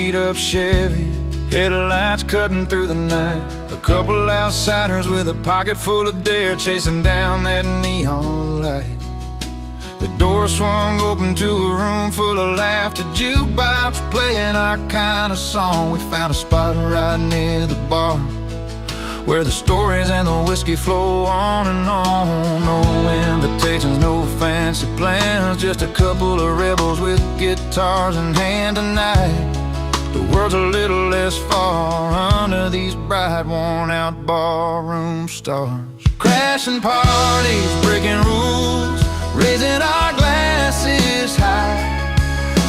beat-up Chevy, headlights cutting through the night. A couple outsiders with a pocket full of dare, chasing down that neon light. The door swung open to a room full of laughter, jukebox playing our kind of song. We found a spot right near the bar, where the stories and the whiskey flow on and on. No invitations, no fancy plans, just a couple of rebels with guitars in hand tonight. The world's a little less far under these bright, worn-out barroom stars. Crashing parties, breaking rules, raising our glasses high,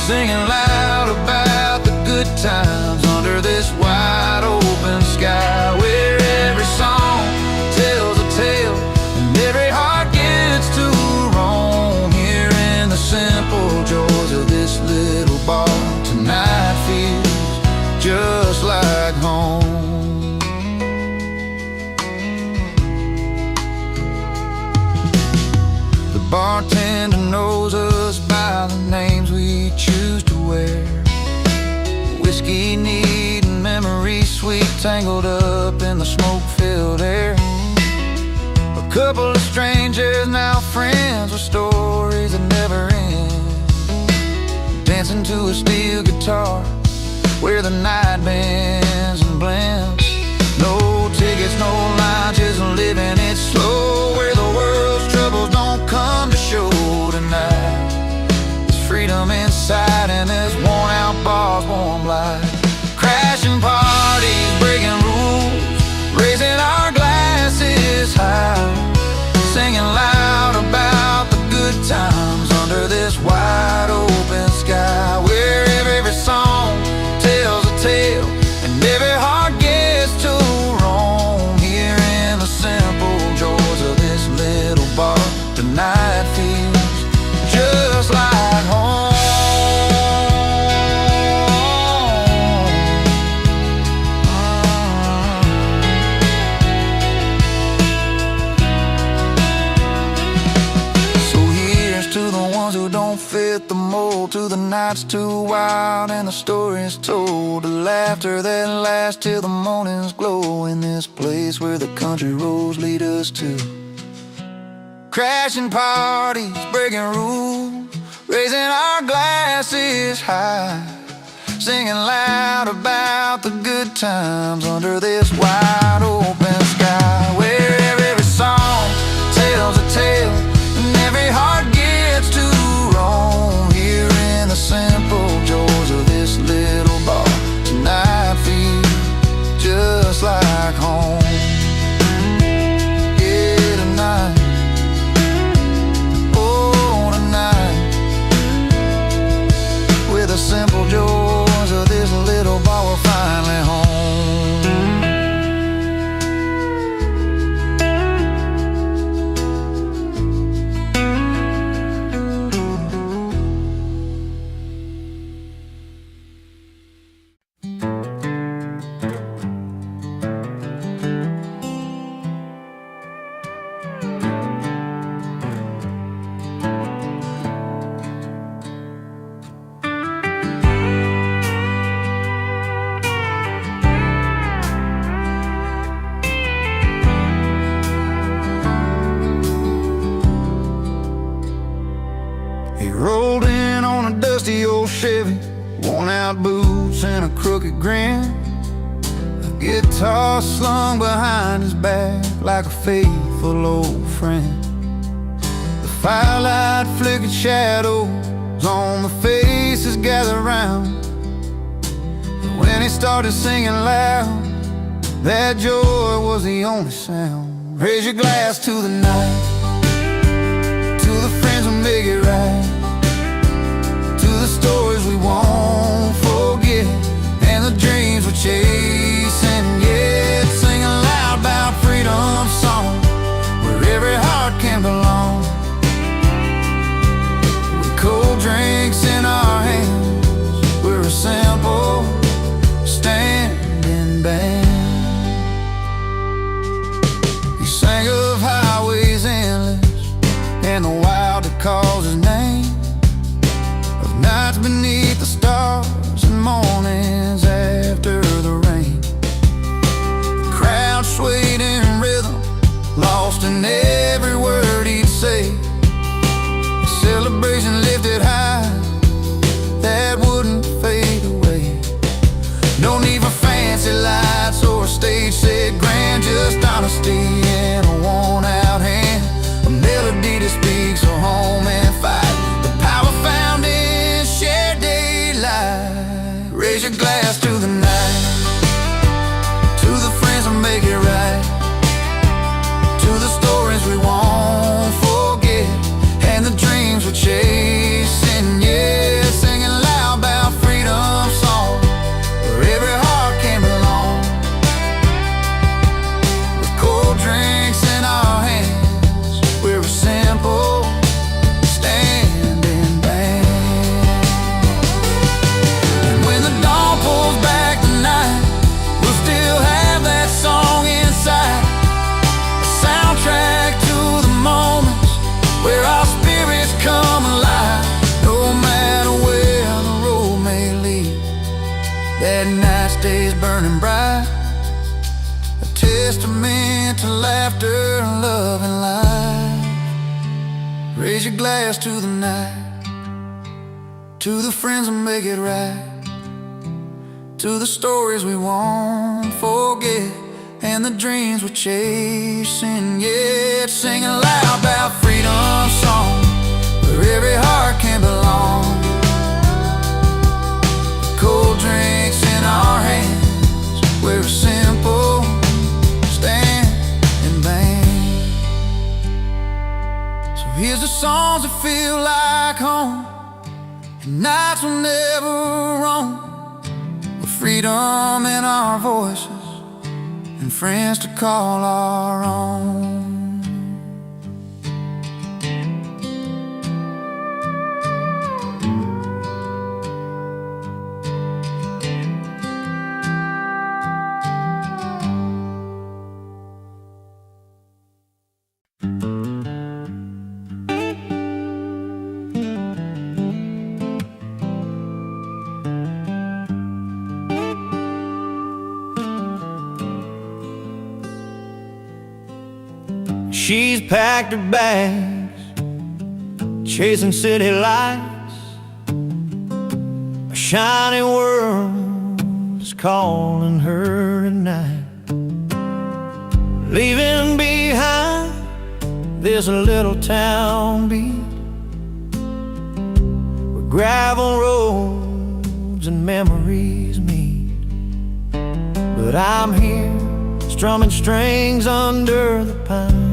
singing loud about the good times under this wide open sky, where every song tells a tale and every heart gets to roam. Here in the simple joys of this little bar, tonight feels just like home. The bartender knows us by the names we choose to wear. Whiskey neat and memory sweet, tangled up in the smoke-filled air. A couple of strangers, now friends, with stories that never end, dancing to a steel guitar where the night bends and blends. No tickets, no line, just living it slow, where the world's troubles don't come to show tonight. There's freedom inside and there's worn-out bars, warm light. Crashing parties, breaking rules, raising our glasses high, singing loud about the good times under this wide open sky, where every song tells a tale and every heart gets to roam. Here in the simple joys of this little bar, the night feels just like home. So here's to the ones who don't fit the mold, to the nights too wild and the stories told, the laughter that lasts till the morning's glow, in this place where the country roads lead us to. Crashing parties, breaking rules, raising our glasses high, singing loud about the good times under this wide open sky, where every song tells a tale and every heart gets to roam. Here in the simple joys of this little bar, tonight feels just like home. Yeah, tonight, oh tonight, with the simple joys of this little bar, we're finally home. He rolled in on a dusty old Chevy, worn-out boots and a crooked grin, a guitar slung behind his back like a faithful old friend. The firelight flickered shadows on the faces gathered round, but when he started singing loud, that joy was the only sound. Raise your glass to the night, to the friends who make it right, to the stories we won't forget, and the dreams we're chasing yet. Singing loud about freedom song, where every heart can belong, with cold drinks in our hands, we're a simple standing band. He sang of highways endless and the wild that calls his name, of nights beneath the stars Raise your glass to the night, to the friends that make it right, to the stories we won't forget, and the dreams we're chasing, yeah. Singing loud about freedom song, where every heart can belong, with cold drinks in our hands. We're a simple standing band. And when the dawn pulls back the night, we'll still have that song inside, a soundtrack to the moments where our spirits come alive. No matter where the road may lead, that night stays burning bright, a testament to laughter, love, and life. Raise your glass to the night, to the friends that make it right, to the stories we won't forget, and the dreams we're chasing, yeah. Singing loud about freedom song, where every heart can belong, cold drinks in our hands. We're a simple standing band. So here's the songs that feel like home, and nights will never roam, with freedom in our voices and friends to call our own. She's packed her bags, chasing city lights. A shiny world is calling her at night, leaving behind this little town beat, where gravel roads and memories meet. But I'm here, strumming strings under the pine,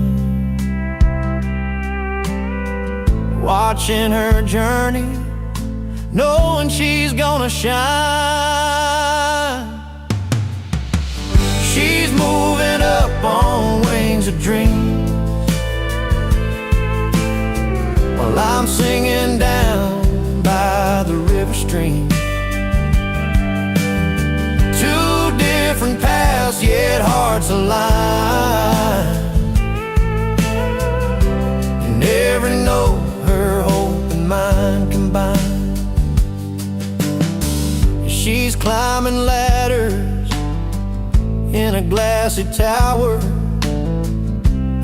watching her journey, knowing she's gonna shine. She's moving up on wings of dreams, while I'm singing down by the river stream. Two different paths, yet hearts aligned, and every note her hope and mine combined. She's climbing ladders in a glassy tower,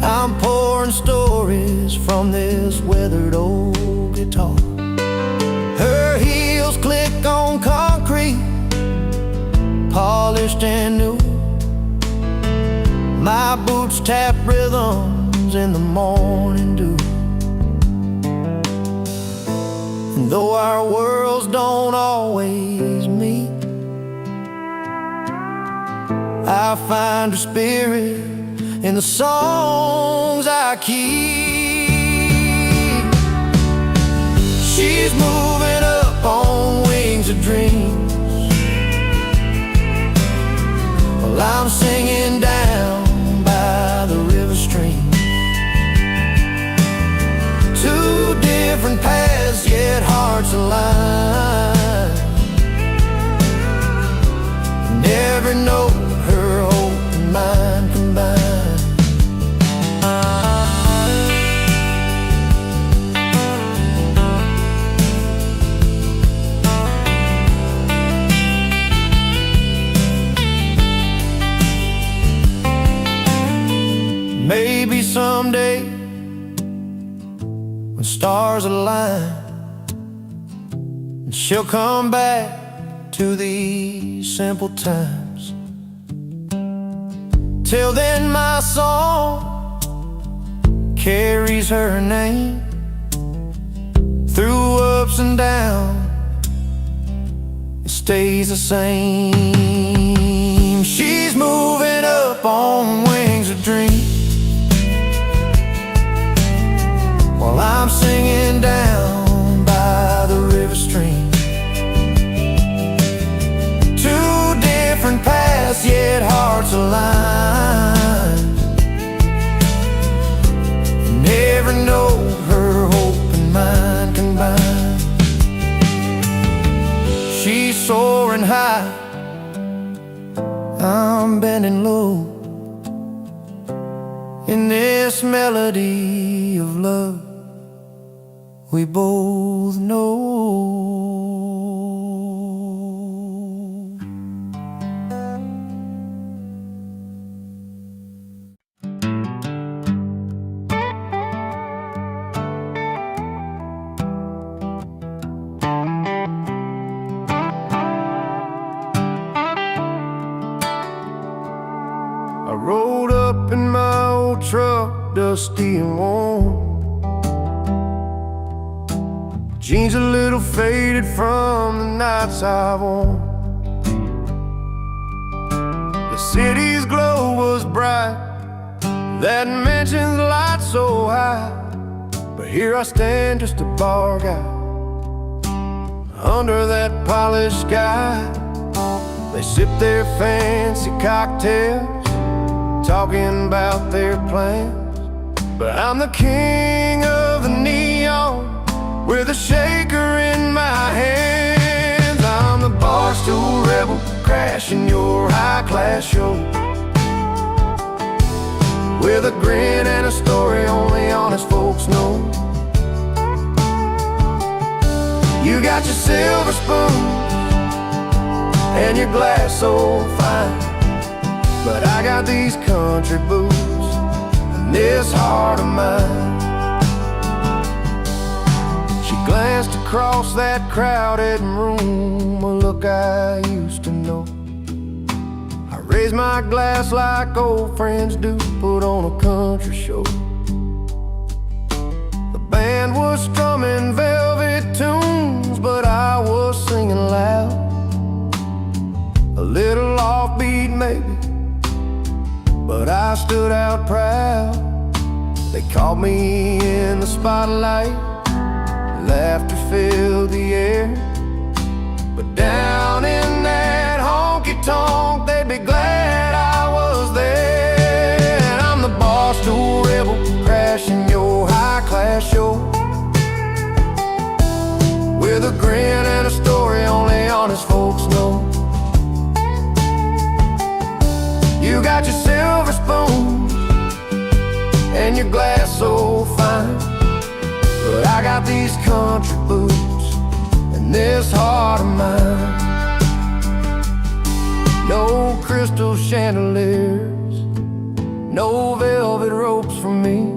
I'm pouring stories from this weathered old guitar. Her heels click on concrete, polished and new. My boots tap rhythms in the morning dew. And though our worlds don't always meet, I find her spirit in the songs I keep. She's moving up on wings of dreams, while I'm singing down by the river stream. Two different paths, yet hearts aligned, and every note her hope and mine combined. Maybe someday, when stars align, and she'll come back to these simple times. Till then my song carries her name through ups and downs. It's stays the same. She's moving up on wings of dreams, while I'm singing down by the river stream. Two different paths, yet hearts aligned. Never know her hope and mine combined. She's soaring high, I'm bending low, in this melody of love we both know. I rode up in my old truck, dusty and warm, jeans a little faded from the nights I've worn. The city's glow was bright, that mansion's light so high, but here I stand, just a bar guy, under that polished sky. They sip their fancy cocktails, talking about their plans, but I'm the king of the neon, with a shaker in my hands. I'm the barstool rebel, crashing your high-class show, with a grin and a story only honest folks know. You got your silver spoon and your glass so fine, but I got these country boots and this heart of mine. She glanced across that crowded room, a look I used to know. I raised my glass like old friends do, put on a country show. The band was strumming velvet tunes, but I was singing loud, a little offbeat maybe, but I stood out proud. They caught me in the spotlight, laughter filled the air, but down in that honky-tonk they'd be glad I was there. And I'm the barstool rebel, crashing your high-class show, with a grin and a story only honest folks know. You got your silver spoon and your glass so fine, but I got these country boots and this heart of mine. No crystal chandeliers, no velvet ropes for me,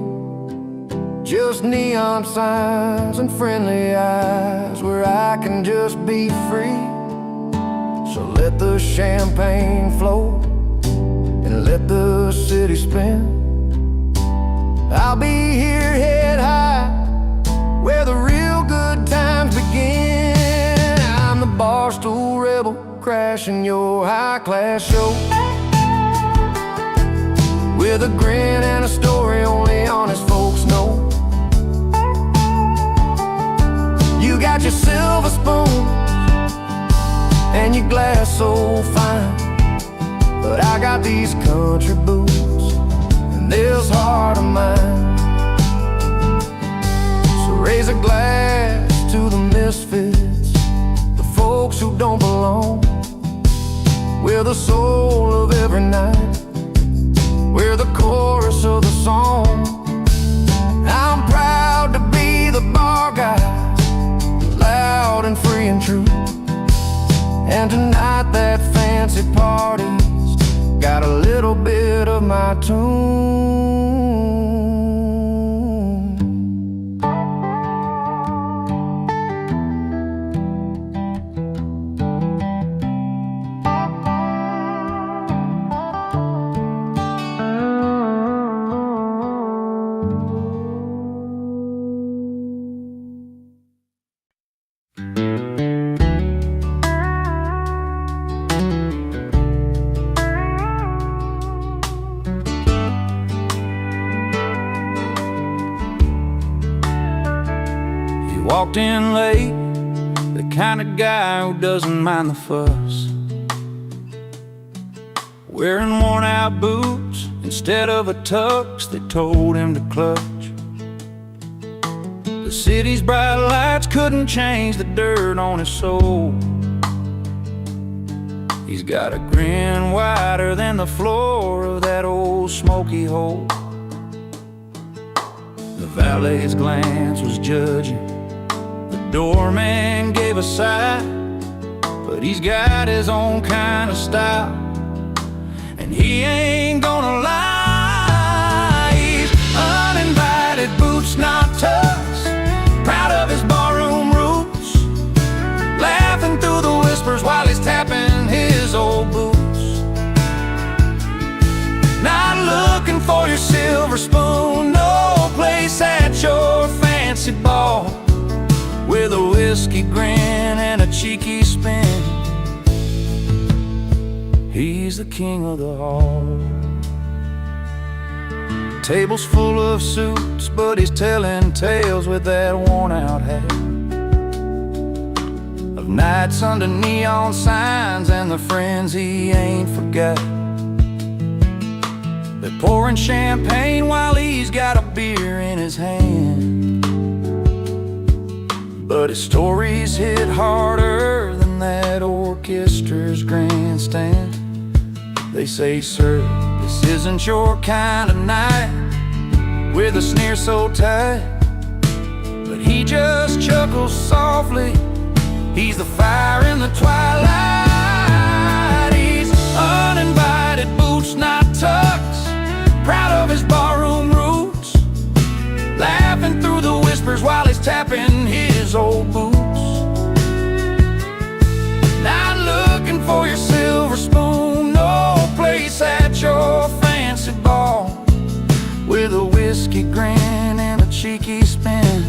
just neon signs and friendly eyes where I can just be free. So let the champagne flow and let the city spin. I'll be here head high, where the real good times begin. I'm the barstool rebel, crashing your high-class show, with a grin and a story only honest folks know. You got your silver spoon and your glass so fine, but I got these country boots and this heart of mine. So raise a glass to the misfits, the folks who don't belong. We're the soul of every night, we're the chorus of the song. I'm proud to be the bar guy, loud and free and true. And tonight that fancy party's got a little bit of my tune. walked in late, the kind of guy who doesn't mind the fuss. Wearing worn-out boots instead of a tux, they told him to clutch. The city's bright lights couldn't change the dirt on his soul. He's got a grin wider than the floor of that old smoky hole. The valet's glance was judging, the doorman gave a sigh, but he's got his own kind of style, and he ain't gonna lie. He's uninvited, boots not tucks, proud of his barroom roots, laughing through the whispers while he's tapping his old boots. Not looking for your silver spoon, no place at your fancy ball, with a whiskey grin and a cheeky spin. He's the king of the hall. Table's full of suits, but he's telling tales with that worn-out hat, of nights under neon signs and the friends he ain't forgot. They're pouring champagne while he's got a beer in his hand, but his stories hit harder than that orchestra's grandstand. They say, "Sir, this isn't your kind of night," with a sneer so tight, but he just chuckles softly. He's the fire in the twilight. He's uninvited, boots not tucks, proud of his barroom roots, laughing through the whispers while he's tapping his old boots. Not looking for your silver spoon, no place at your fancy ball, with a whiskey grin and a cheeky spin.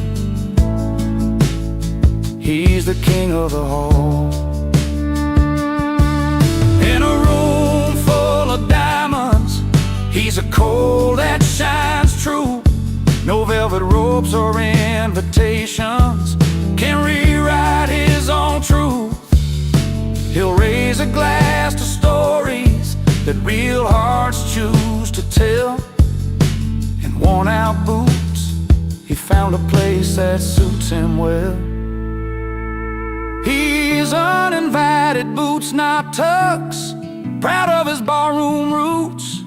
He's the king of the hall. In a room full of diamonds, he's a coal that shines true. No velvet ropes or invitations can rewrite his own truth. He'll raise a glass to stories that real hearts choose to tell. In worn-out boots, he found a place that suits him well. He's uninvited, boots not tucks, proud of his barroom roots,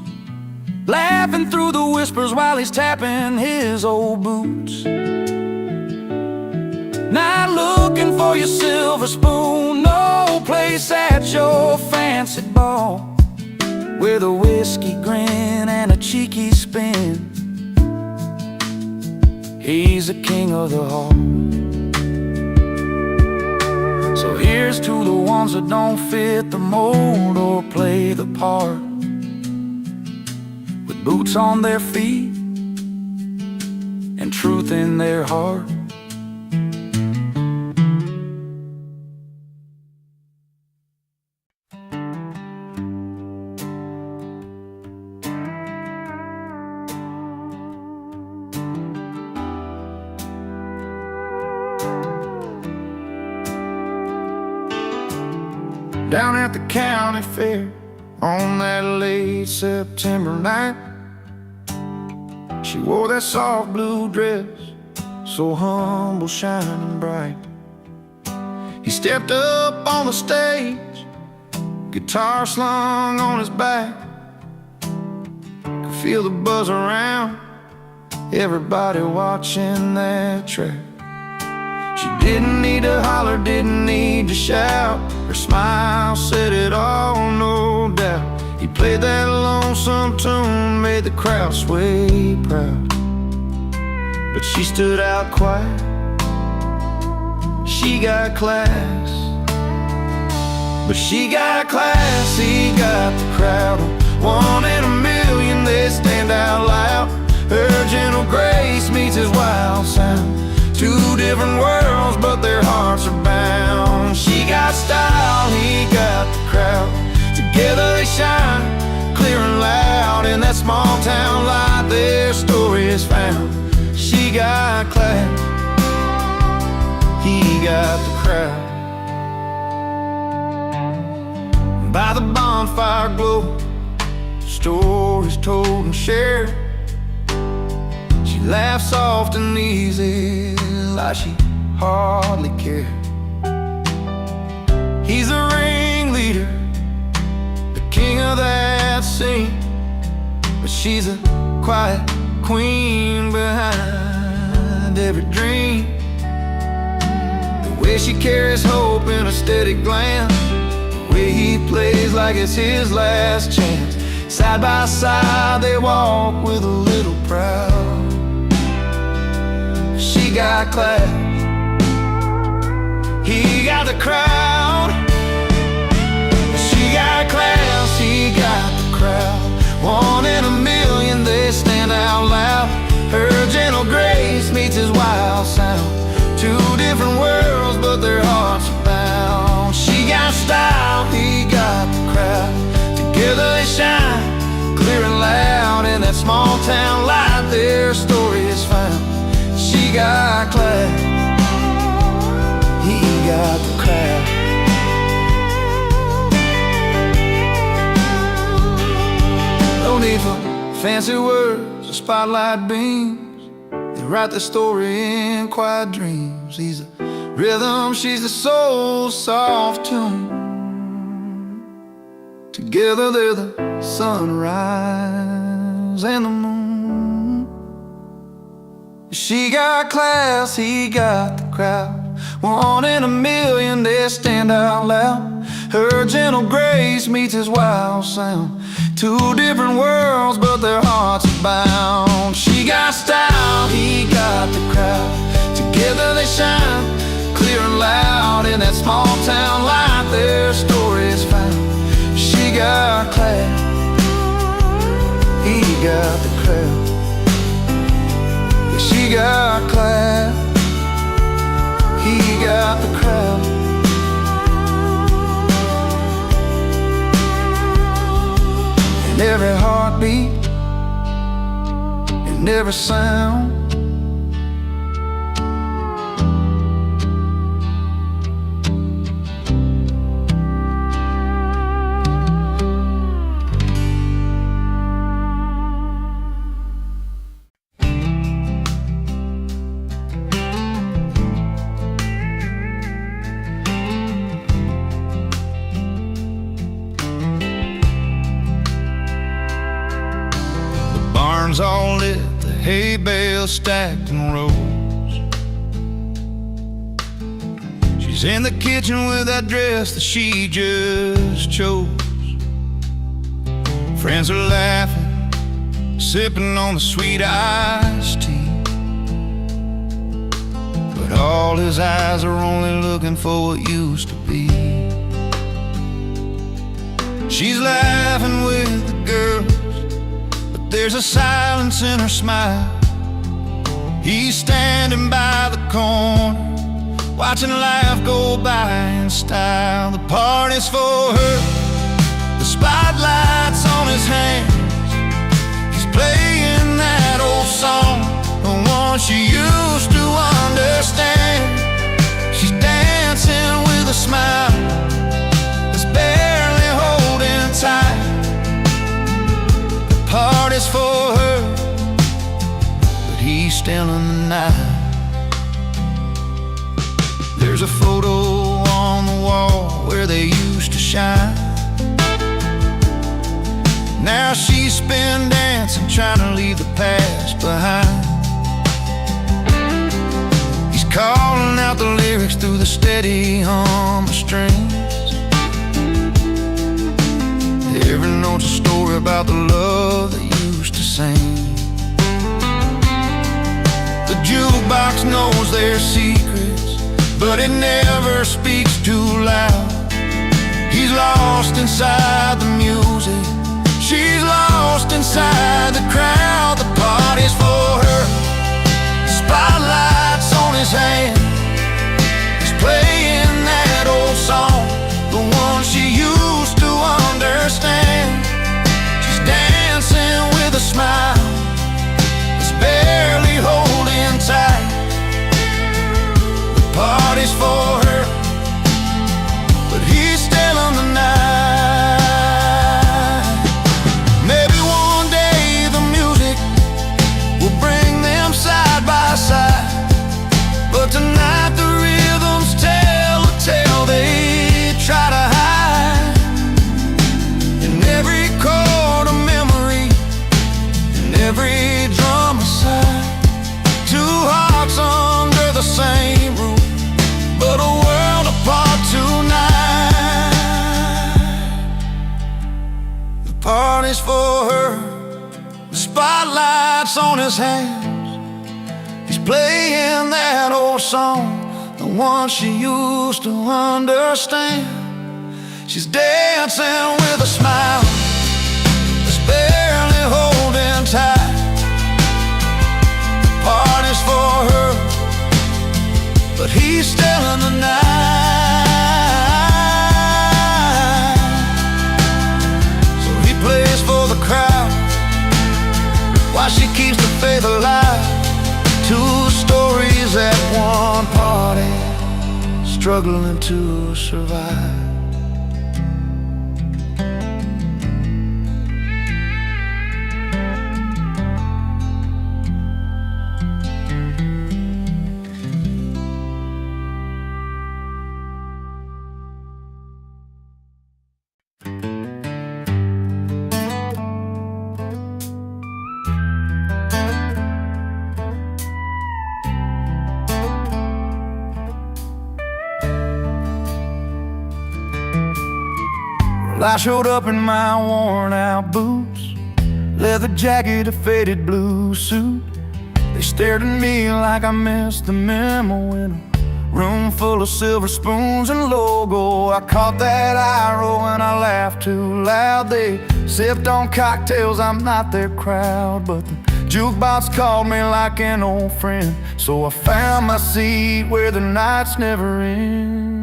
laughing through the whispers while he's tapping his old boots. Not looking for your silver spoon, no place at your fancy ball, with a whiskey grin and a cheeky spin. He's the king of the hall. So here's to the ones that don't fit the mold or play the part, with boots on their feet and truth in their heart. Down at the county fair on that late September night, she wore that soft blue dress, so humble, shining bright. He stepped up on the stage, guitar slung on his back. Could feel the buzz around, everybody watching that track. She didn't need to holler, didn't need to shout, her smile said it all, no doubt. He played that lonesome tune, made the crowd sway proud. But she stood out quiet, she got class. But she got class, he got the crowd. One in a million, they stand out loud. Her gentle grace meets his wild sound. Two different worlds, but their hearts are bound. She got style, he got the crowd. Together they shine, clear and loud. In that small town light, their story is found. She got class, got the crowd. By the bonfire glow, stories told and shared. She laughs soft and easy, like she hardly cared. He's the ringleader, the king of that scene, but she's a quiet queen behind every dream. The way she carries hope in a steady glance, the way he plays like it's his last chance. Side by side they walk with a little proud. She got class, he got the crowd. She got class, he got the crowd. One in a million, they stand out loud. Her gentle grace meets his wild sound. Two different worlds, but their hearts are bound. She got style, he got the crowd. Together they shine, clear and loud. In that small town light, their story is found. She got class, he got the crowd. No need for fancy words or spotlight beams. They write the story in quiet dreams. He's the rhythm, she's the soul, soft tune. Together they're the sunrise and the moon. She got class, he got the crowd. One in a million, they stand out loud. Her gentle grace meets his wild sound. Two different worlds, but their hearts are bound. She got style, he got the crowd. Together they shine, clear and loud. In that small town light, their story is found. She got class, he got the crowd. She got class, he got the crowd. And every heartbeat and every sound, all lit, the hay bales stacked in rows. She's in the kitchen with that dress that she just chose. Friends are laughing, sipping on the sweet iced tea, but all his eyes are only looking for what used to be. She's laughing with the girls, there's a silence in her smile. He's standing by the corner, watching life go by in style. The party's for her, the spotlight's on his hands. He's playing that old song, the one she used to understand. She's dancing with a smile that's barely holding tight. Party's for her, but he's still in the night. There's a photo on the wall where they used to shine. Now she's been dancing, trying to leave the past behind. He's calling out the lyrics through the steady hum of strings. Every note's a story about the love they used to sing. The jukebox knows their secrets, but it never speaks too loud. He's lost inside the music, she's lost inside the crowd. The party's for her, the spotlight's on his hand. He's playing that old song, the one she used to understand. She's dancing with a smile that's barely holding tight. The party's for party's for her, the spotlight's on his hands. He's playing that old song, the one she used to understand. She's dancing with a smile that's barely holding tight. The party's for her, but he's still in the night. So he plays for the crowd while she keeps the faith alive. Two stories at one party, struggling to survive. I showed up in my worn out boots, leather jacket, a faded blue suit. They stared at me like I missed the memo in a room full of silver spoons and logo. I caught that eye roll and I laughed too loud. They sipped on cocktails, I'm not their crowd, but the jukebox called me like an old friend. So I found my seat where the nights never end.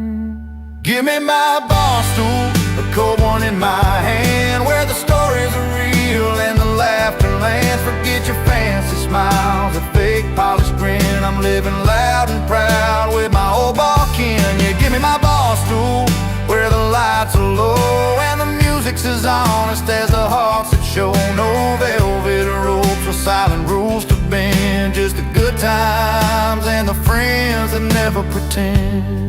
Give me my bar stool, a cold one in my hand, where the stories are real and the laughter lands. Forget your fancy smiles, a fake polished grin. I'm living loud and proud with my old bar kin. Yeah, give me my bar stool, where the lights are low and the music's as honest as the hearts that show. No velvet ropes or silent rules to bend, just the good times and the friends that never pretend.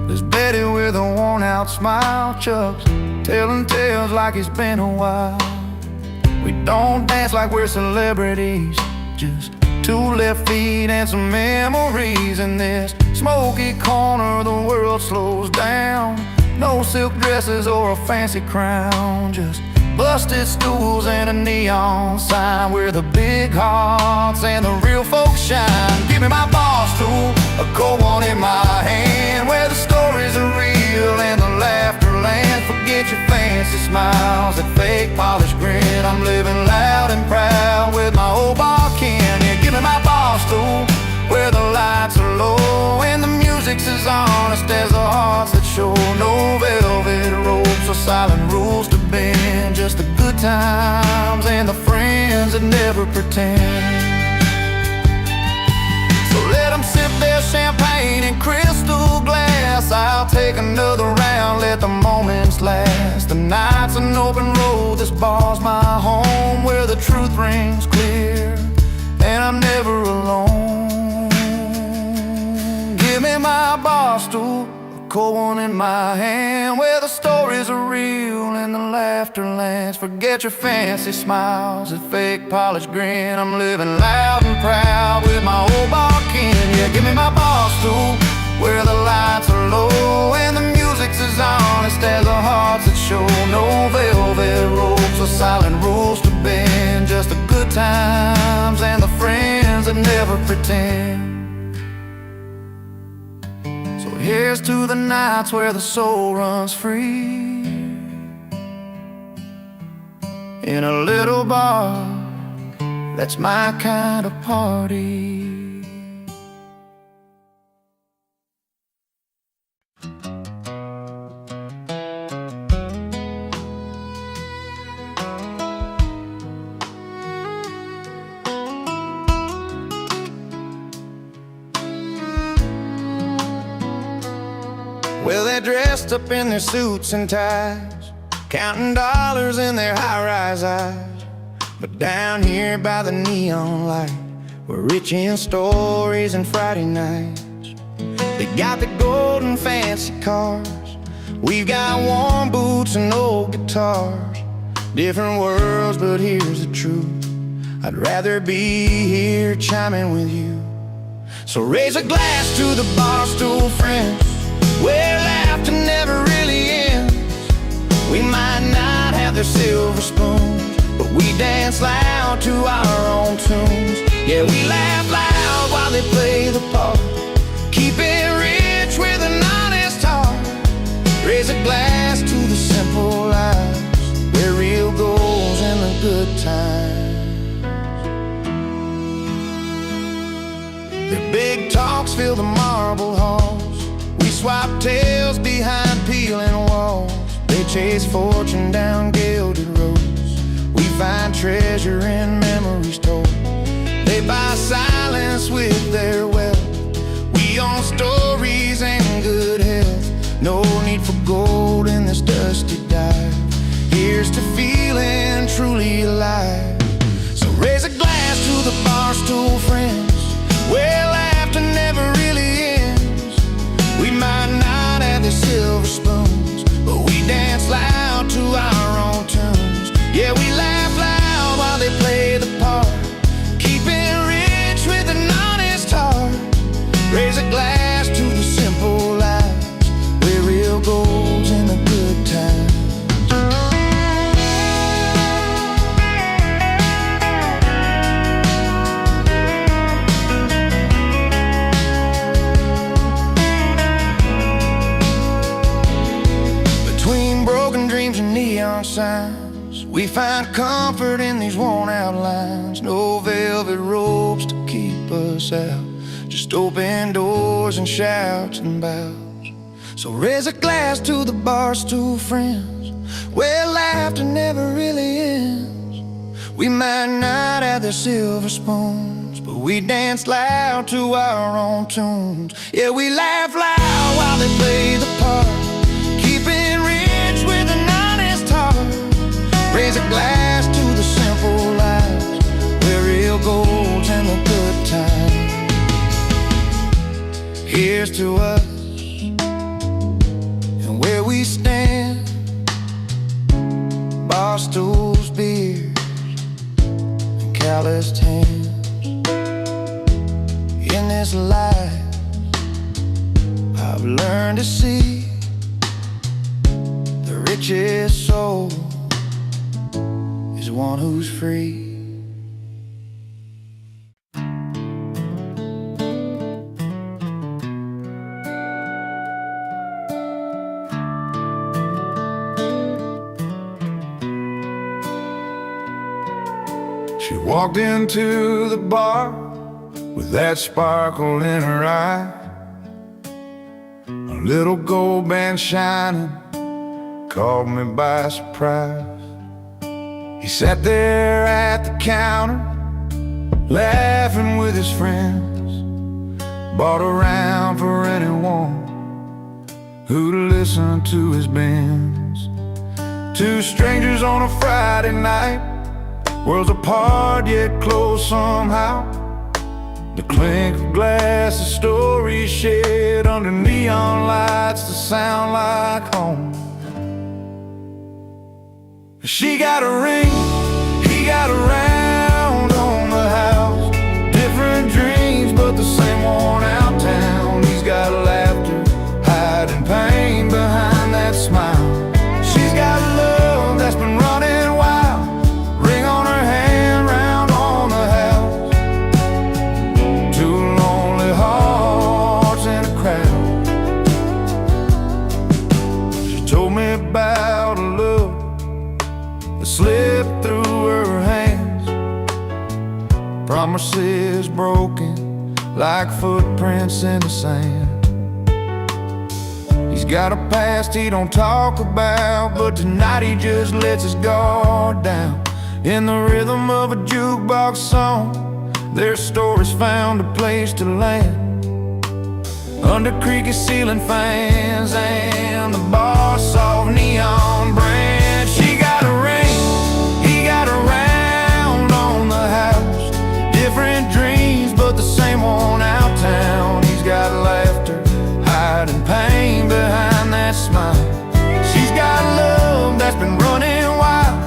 There's Betty with a worn-out smile, Chuck's telling tales like it's been a while. We don't dance like we're celebrities, just two left feet and some memories. In this smoky corner, the world slows down. No silk dresses or a fancy crown, just busted stools and a neon sign where the big hearts and the real folks shine. Give me my bar stool, a cold one in my hand, where the stories are real and the laughter lands. Forget your fancy smiles, that fake polished grin. I'm living loud and proud with my old bar kin. Yeah, give me my bar stool, where the lights are low and the music's as honest as the hearts that show. No velvet ropes or silent rules to bend, just the good times and the friends that never pretend. So let them sip their champagne in crystal glass. I'll take another round, let the moments last. The night's an open road, this bar's my home, where the truth rings clear and I'm never alone. Give me my bar stool, a cold one in my hand, where the stories are real and the laughter lands. Forget your fancy smiles, a fake polished grin. I'm living loud and proud with my old bar kin. Yeah, give me my bar stool, where the lights are low and the music's as honest as the hearts that show. No velvet ropes or silent rules to bend, just the good times and the friends that never pretend. So here's to the nights where the soul runs free, in a little bar, that's my kind of party. Well, they're dressed up in their suits and ties, counting dollars in their high-rise eyes. But down here by the neon light, we're rich in stories and Friday nights. They got the gold and fancy cars, we've got warm boots and old guitars. Different worlds, but here's the truth, I'd rather be here chiming with you. So raise a glass to the bar stool friends, where laughter never really ends. We might not have their silver spoons, but we dance loud to our own tunes. Yeah, we laugh loud while they play the part, keep it rich with an honest heart. Raise a glass to the simple lives, where real goes in the good times. Their big talks fill the marble halls, we swap tales behind peeling walls. They chase fortune down gilded roads, we find treasure in memories told. They buy silence with their wealth, we own stories and good health. No need for gold in this dusty dive, here's to feeling truly alive. So raise a glass to the bar stool friends, where laughter never really ends. We might not have the silver spoons, but we dance loud to our own tunes. Yeah, we laugh loud while they play the part, keep it rich with an honest heart. Raise a glass to the simple lives, where real goes in the good times. Between broken dreams and neon signs, we find comfort in these worn out lines. No velvet ropes to keep us out, just open doors and shouts and bows. So raise a glass to the bar stool friends, where laughter never really ends. We might not have the silver spoons, but we dance loud to our own tunes. Yeah, we laugh loud while they play the part, keep it rich with an honest heart. Raise a glass to the simple lives, where real gold's in the good times. Here's to us, and where we stand, bar stools, beers, and calloused hands. In this life, I've learned to see the richest soul is one who's free. She walked into the bar with that sparkle in her eye, a little gold band shining caught me by surprise. He sat there at the counter, laughing with his friends, bought a round for anyone who'd listen to his bends. Two strangers on a Friday night, worlds apart yet close somehow. The clink of glass, the stories shared under neon lights that sound like home. She got a ring, he got a round on the house. Different dreams, but the same worn out town. He's got laughter, hiding pain behind that smile. She's got love that's been running wild, ring on her hand, round on the house. Two lonely hearts in a crowd. She told me about a love that slipped through her hands, promises broken like footprints in the sand. He's got a past he don't talk about, but tonight he just lets his guard down. In the rhythm of a jukebox song, their stories found a place to land, under creaky ceiling fans and the bar soft neon brand. She got a ring, he got a round on the house. Different dreams, but the same worn out town. He's got laughter, hiding pain behind that smile. She's got love that's been running wild,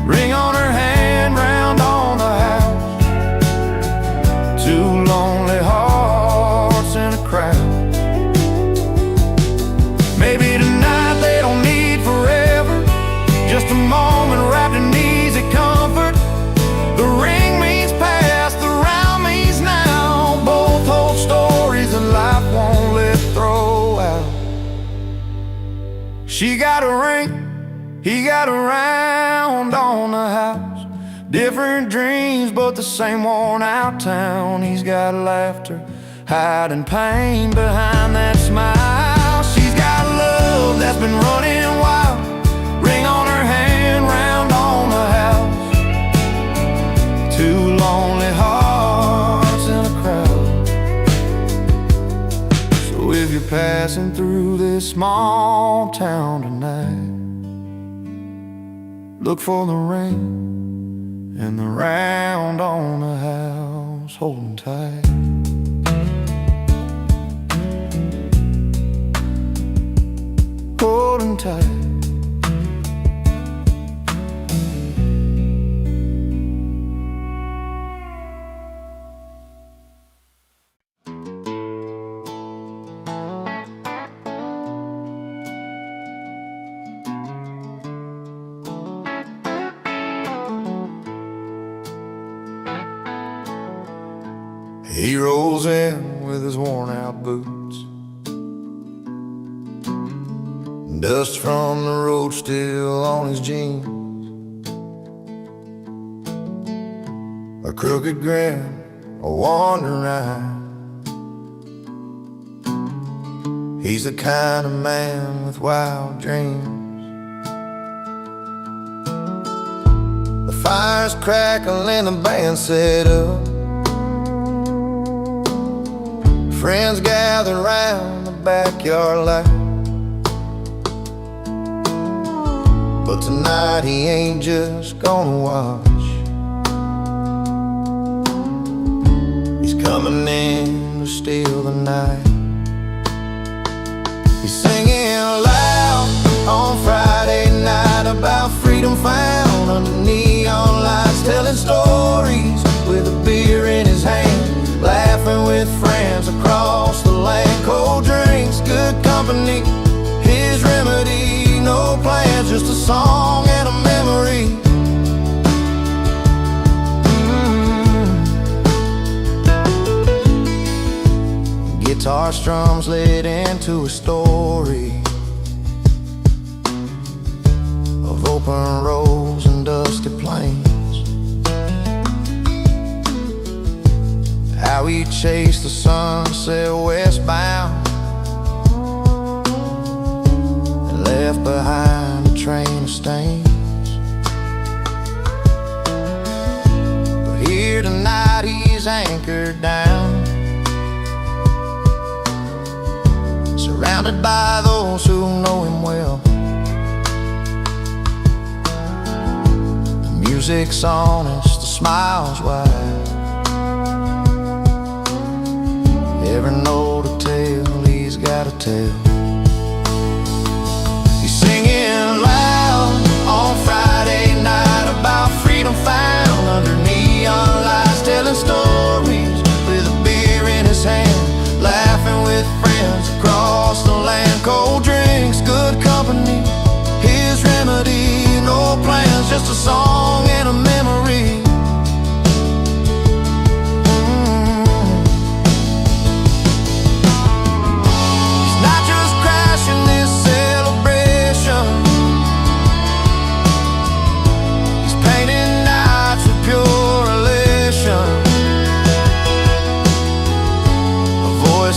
ring on her hand, round on the house. Two lonely hearts in a crowd. She got a ring, he got a round on the house. Different dreams, but the same worn out town. He's got laughter, hiding pain behind that smile. She's got love that's been running wild. Ring on her hand, round on the house. Two lonely hearts in a crowd. So if you're passing through this small town tonight, look for the ring and the round on the house, holding tight. Holding tight. He rolls in with his worn-out boots, dust from the road still on his jeans, a crooked grin, a wandering eye. He's the kind of man with wild dreams. The fire's crackling, the band set up. Friends gather round the backyard light. But tonight he ain't just gonna watch. He's coming in to steal the night. He's singing loud on Friday night about freedom found under neon lights, telling stories with a beer in his hand, laughing with friends across the land. Cold drinks, good company, his remedy. No plans, just a song and a memory. Guitar strums laid into a story of open roads and dusty plains. How he chased the sunset westbound and left behind a train of stains. But here tonight he's anchored down, surrounded by those who know him well. The music's honest, the smile's wide. Every note a tale he's gotta tell. He's singing loud on Friday night about freedom found under neon lights, telling stories with a beer in his hand, laughing with friends across the land. Cold drinks, good company, his remedy. No plans, just a song and a memory.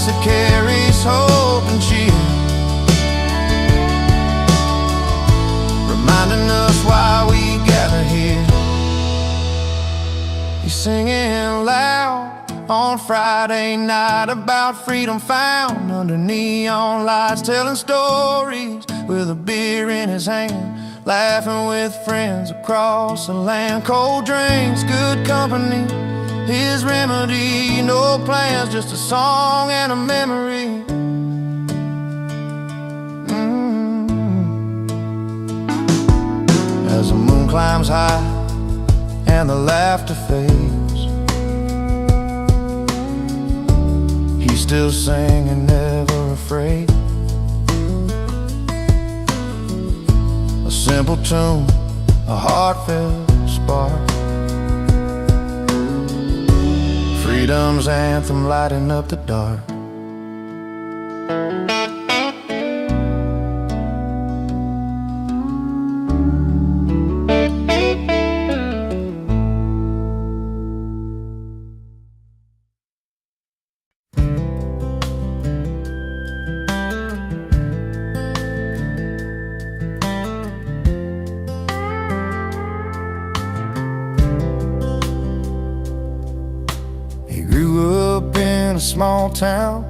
That carries hope and cheer, reminding us why we gather here. He's singing loud on Friday night about freedom found under neon lights, telling stories with a beer in his hand, laughing with friends across the land. Cold drinks, good company, his remedy. No plans, just a song and a memory. As the moon climbs high and the laughter fades, he's still singing, never afraid. A simple tune, a heartfelt spark, freedom's anthem lighting up the dark. small town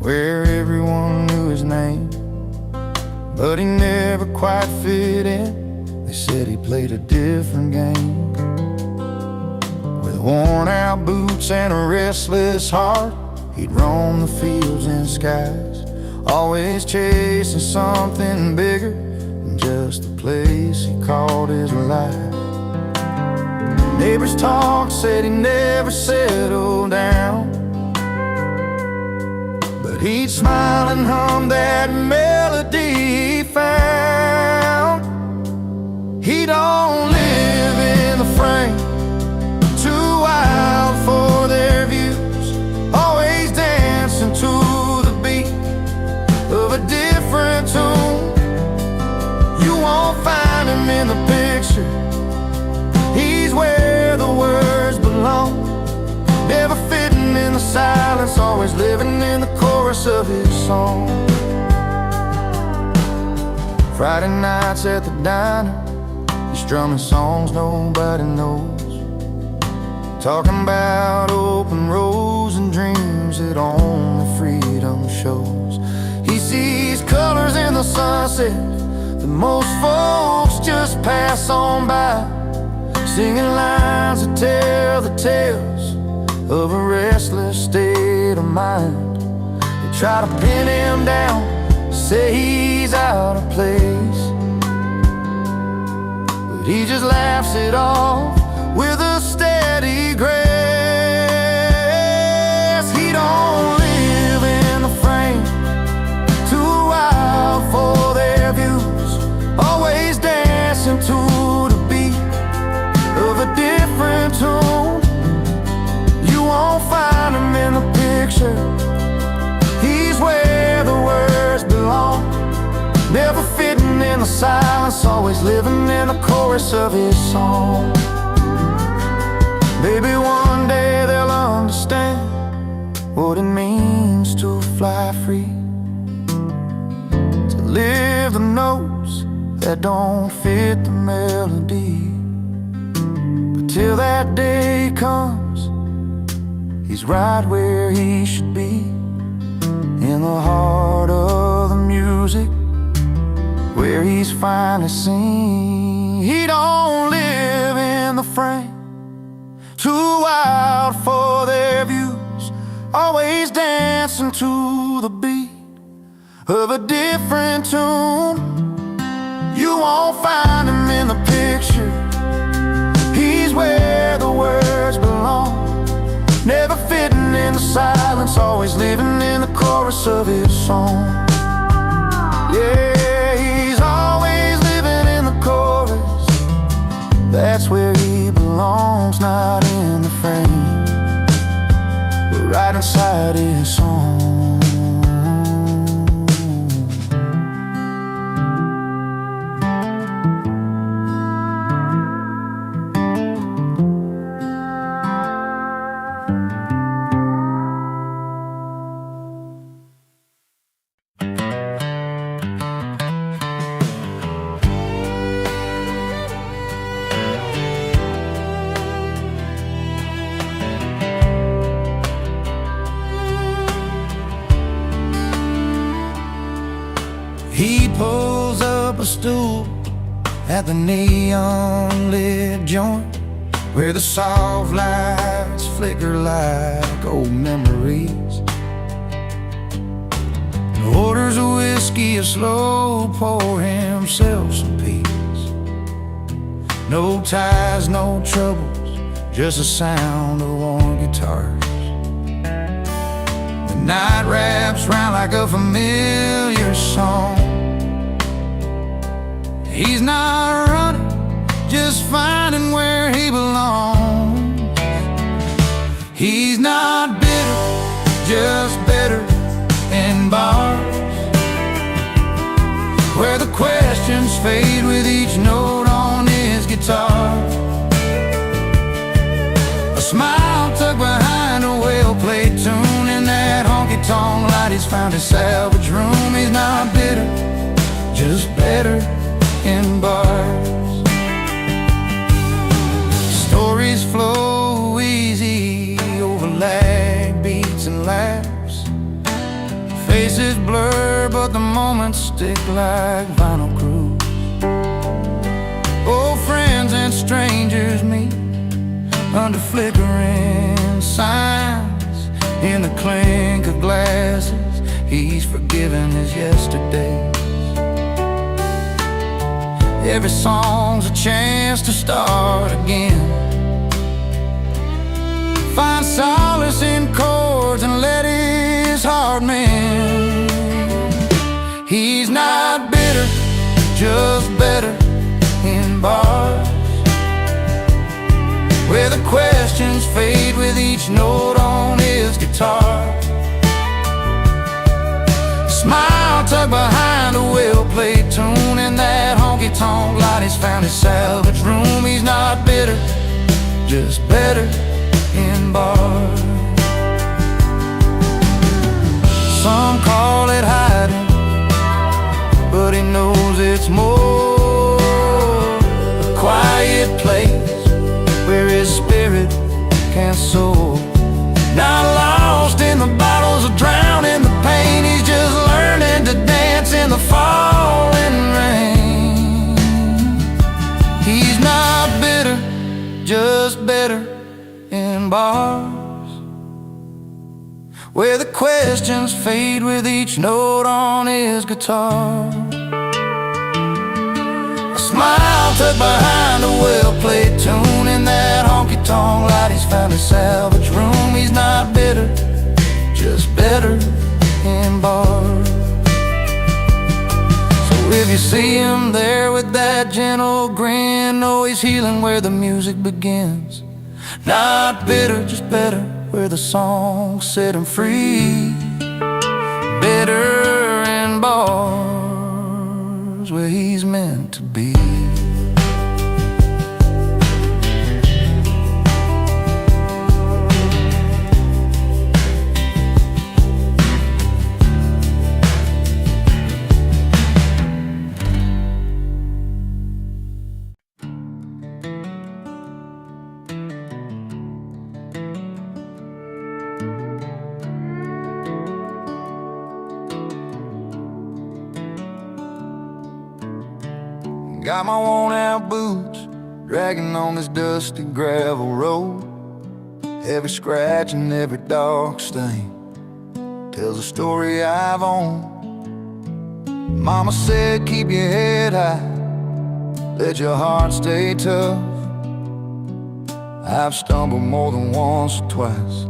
where everyone knew his name, but he never quite fit in. They said he played a different game. With worn out boots and a restless heart, he'd roam the fields and skies, always chasing something bigger than just the place he called his life. Neighbors' talk said he never settled down, but he'd smile and hum that melody he found. He don't live in the frame, too wild for their views, always dancing to the beat of a different tune. You won't find him in the picture, he's where the words belong, never fitting in the silence, always living in the chorus of his song. Friday nights at the diner, he's strumming songs nobody knows, talking about open roads and dreams that only freedom shows. He sees colors in the sunset that most folks just pass on by, singing lines that tell the tales of a restless state of mind. They try to pin him down, say he's out of place, but he just laughs it off with a steady grace. He don't live in the frame, too wild for their views, always dancing to the beat of a different tune. You won't find him in the picture, he's where the words belong, never fitting in the silence, always living in the chorus of his song. Maybe one day they'll understand what it means to fly free, to live the notes that don't fit the melody. But till that day comes, he's right where he should be, in the heart of the music, where he's finally seen. He don't live in the frame, too wild for their views, always dancing to the beat of a different tune. You won't find him in the picture, he's where the words belong, never fitting in the silence, always living in the chorus of his song. Yeah, he's always living in the chorus, that's where he belongs, not in the frame, but right inside his song. He pulls up a stool at the neon-lit joint, where the soft lights flicker like old memories, and orders a whiskey, a slow pour, himself some peace. No ties, no troubles, just the sound of warm guitars. The night wraps round like a familiar song. He's not running, just finding where he belongs. He's not bitter, just better in bars, where the questions fade with each note on his guitar. A smile tucked behind a well-played tune, in that honky-tonk light he's found his salvage room. He's not bitter, just better in bars. Stories flow easy over lag beats and laughs, Faces blur, but the moments stick like vinyl crew. Old friends and strangers meet under flickering signs. In the clink of glasses, he's forgiven his yesterdays. Every song's a chance to start again. Find solace in chords and let his heart mend. He's not bitter, just better in bars, where the questions fade with each note on his guitar. Smile tucked behind a well-played tune, in that honky-tonk light he's found his salvage room. He's not bitter, just better in bars. Some call it hiding, but he knows it's more. A quiet place where his spirit can soar. Not lost in the battles or drowned in the pain. He's just learning to dance in the falling rain. He's not bitter, just better in bars, where the questions fade with each note on his guitar. A smile tucked behind a well-played tune, in that honky-tonk light he's found his salvage room. He's not bitter, just better in bars. So if you see him there with that gentle grin, know he's healing where the music begins. Not bitter, just better, where the songs set him free. Better in bars, where he's meant to be. Got my worn-out boots dragging on this dusty gravel road. Every scratch and every dark stain tells a story I've owned. Mama said keep your head high, let your heart stay tough. I've stumbled more than once or twice,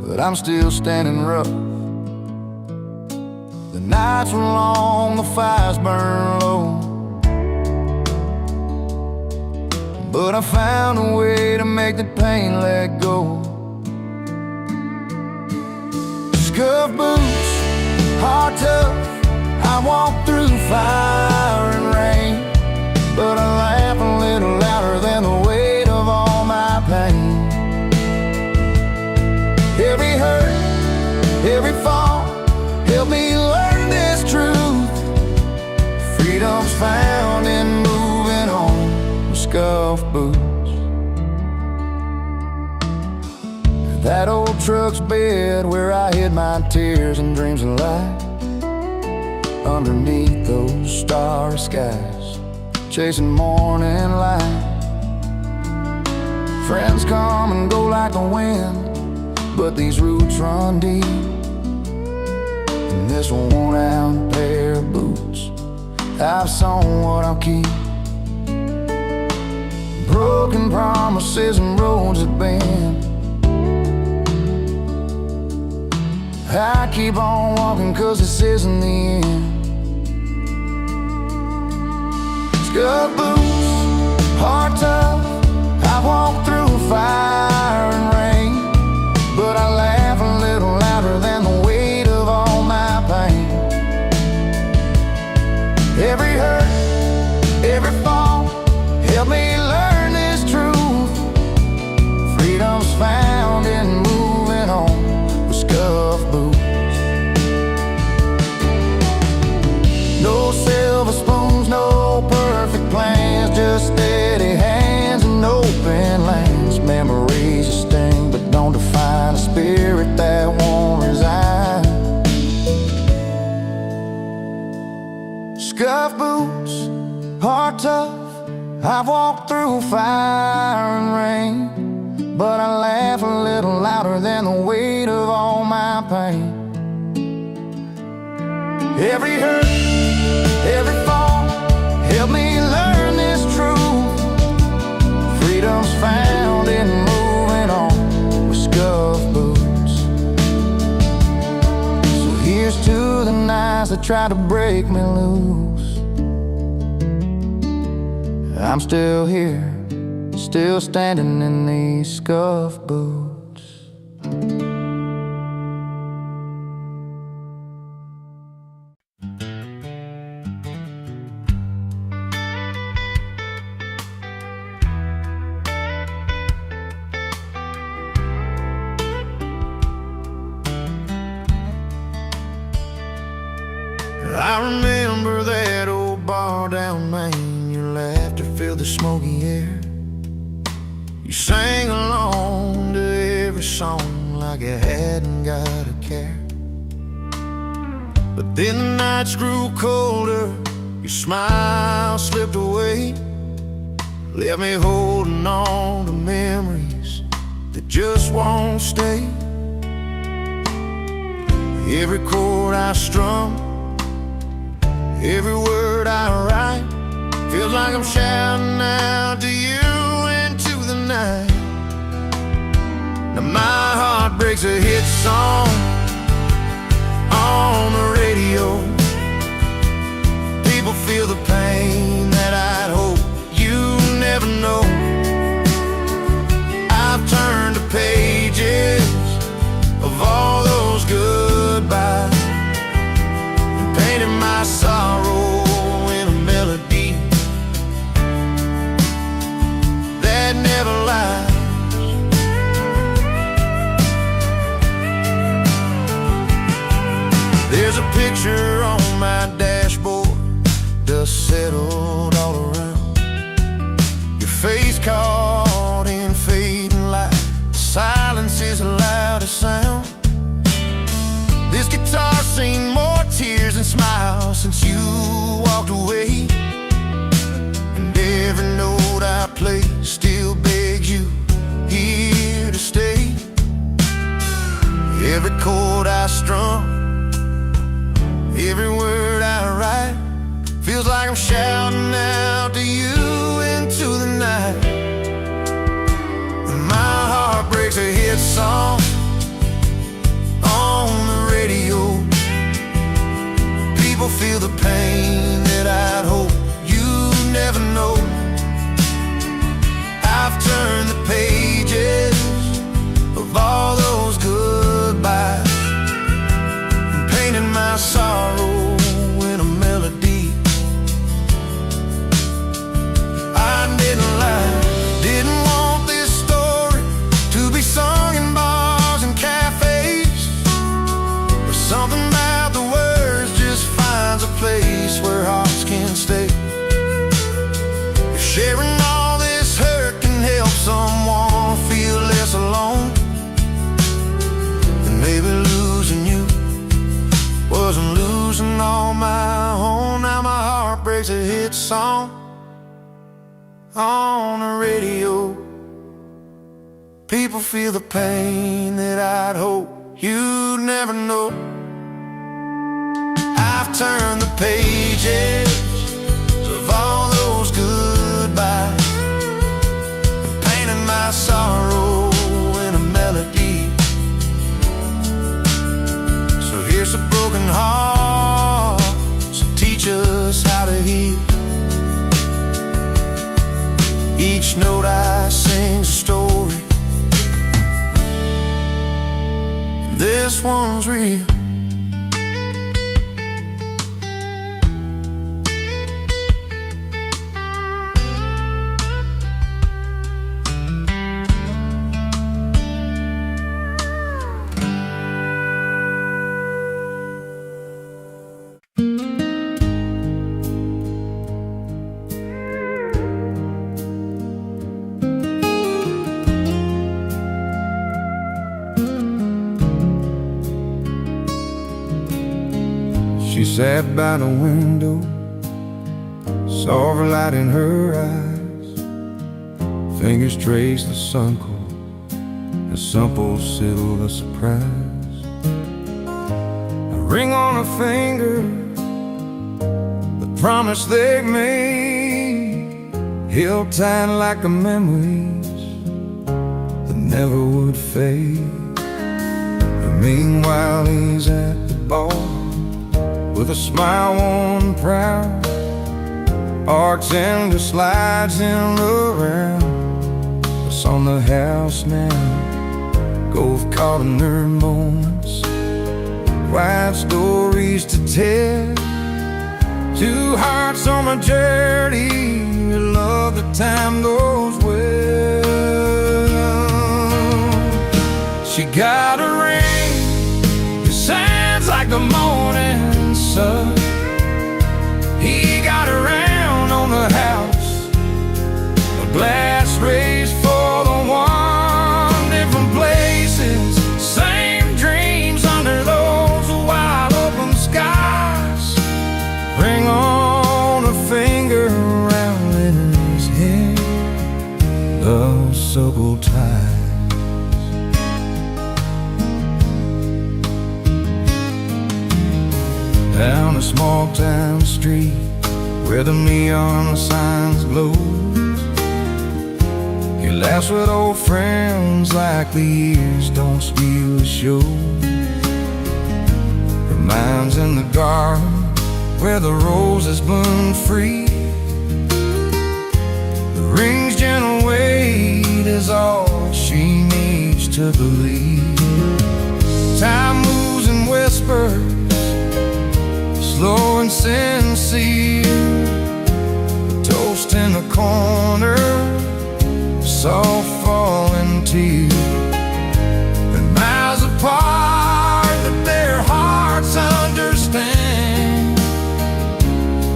but I'm still standing rough. The nights were long, the fires burn low, but I found a way to make the pain let go. Scuff boots, heart tough, I walk through fire and rain, but I laugh a little louder than the weight of all my pain. Every hurt, every fall, help me learn this truth. Freedom's found in moving on with scuff boots. That old truck's bed where I hid my tears and dreams of light, underneath those starry skies, chasing morning light. Friends come and go like the wind, but these roots run deep. And this worn-out pair of boots, I've sown what I'll keep. Broken promises and roads that bend, I keep on walking 'cause this isn't the end. Scuff boots, heart tough, I walk through fire and rain, but I laugh a little louder than the weight of all my pain. Every hurt, every fall, help me learn this truth. Freedom's found in moving on with scuff boots. No silver spoons, no perfect plans, just steady hands and open lands. Memories are tough. I've walked through fire and rain, but I laugh a little louder than the weight of all my pain. Every hurt, every fall helped me learn this truth. Freedom's found in moving on with scuff boots. So here's to the nights that try to break me loose. I'm still here, still standing in these scuff boots. I remember that old bar down Main. Your laughter filled the smoky air. You sang along to every song like you hadn't got a care. But then the nights grew colder, your smile slipped away, left me holding on to memories that just won't stay. Every chord I strum, every word I write, feels like I'm shouting out to you into the night. Now my heart breaks a hit song on the radio. People feel the pain that I'd hope you never know. I've turned the pages of all those goodbyes and painted my sorrow in a melody that never lies. There's a picture on my dashboard, dust settled all around. Your face caught in fading light, silence is the loudest sound. This guitar's seen more tears than smiles since you walked away, and every note I play still begs you here to stay. Every chord I strum, every word I write, feels like I'm shouting out to you into the night. And my heart breaks a hit song on the radio. People feel the pain that I'd hope you never know. I've turned the pages of all those goodbyes and painted my sorrow in a melody. I didn't lie, didn't want this story to be sung in bars and cafes, but something about the words just finds a place where hearts can stay. If sharing all this hurt can help someone feel less alone, then maybe losing you wasn't losing all my own. Now my heart breaks a hit song on the radio. People feel the pain that I'd hope you'd never know. I've turned the pages of all those goodbyes and painted my sorrow in a melody. So here's a broken heart, so teach us how to heal. Each note I sing's a story, this one's real. She sat by the window, saw her light in her eyes. Fingers trace the sun core, a simple silver surprise. A ring on her finger, the promise they made, held tight like the memories that never would fade. And meanwhile he's at the bar with a smile warm and proud, bartender slides him around. What's on the house now? Golf caught in her moments, quiet stories to tell. Two hearts on a journey, love the time goes well. She got a ring that shines like the morning sun. He got around on the house, a blast raised for the one. Different places, same dreams under those wide open skies. Ring on a finger, round in his head, those supple ties. Down a small town street where the neon signs glow, he laughs with old friends like the years don't steal the show. Her mind's in the garden where the roses bloom free. The ring's gentle weight is all she needs to believe. Time moves in whispers, slow and sincere. Toast in the corner, soft falling tears. And miles apart that their hearts understand.